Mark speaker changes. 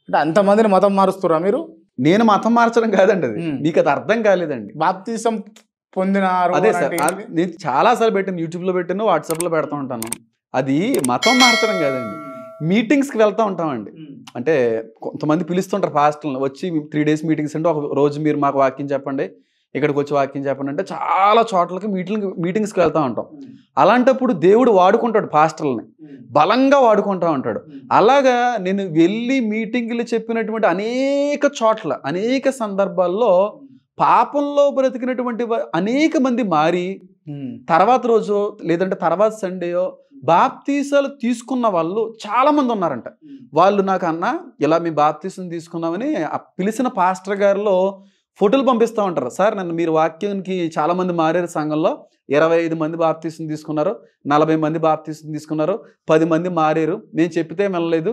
Speaker 1: అంటే అంతమందిని మతం మారుస్తురా మీరు?
Speaker 2: నేను మతం మార్చడం కాదండి, అది మీకు అది అర్థం కాలేదండి.
Speaker 1: బాప్తిసం పొందినారు
Speaker 2: అదే సార్, నేను చాలాసార్లు పెట్టాను, యూట్యూబ్లో పెట్టాను, వాట్సాప్లో పెడతా ఉంటాను. అది మతం మార్చడం కాదండి, మీటింగ్స్కి వెళ్తూ ఉంటామండి. అంటే కొంతమంది పిలుస్తుంటారు పాస్టర్లను, వచ్చి 3 days మీటింగ్స్ అంటే, ఒక రోజు మీరు మాకు వాక్యం చెప్పండి, ఇక్కడికి వచ్చి వాక్యం చెప్పండి అంటే చాలా చోట్లకి మీటింగ్స్కి వెళ్తూ ఉంటాం. అలాంటప్పుడు దేవుడు వాడుకుంటాడు పాస్టర్లని, బలంగా వాడుకుంటూ ఉంటాడు. అలాగా నేను వెళ్ళి మీటింగ్లు చెప్పినటువంటి అనేక చోట్ల, అనేక సందర్భాల్లో పాపంలో బ్రతికినటువంటి అనేక మంది మారి తర్వాత రోజు లేదంటే తర్వాత సండేయో బాప్తీసాలు తీసుకున్న వాళ్ళు చాలా మంది ఉన్నారంట. వాళ్ళు నాకు అన్న ఇలా మేము బాప్తీసం తీసుకున్నామని ఆ పిలిచిన పాస్టర్ గారిలో ఫోటోలు పంపిస్తూ ఉంటారు. సార్ నన్ను మీరు వాక్యానికి చాలా మంది మారారు, సంఘంలో 25 మంది బాప్తీసం తీసుకున్నారు, 40 మంది బాప్తీసం తీసుకున్నారు, 10 మంది మారారు, నేను చెప్పితే వెళ్ళలేదు,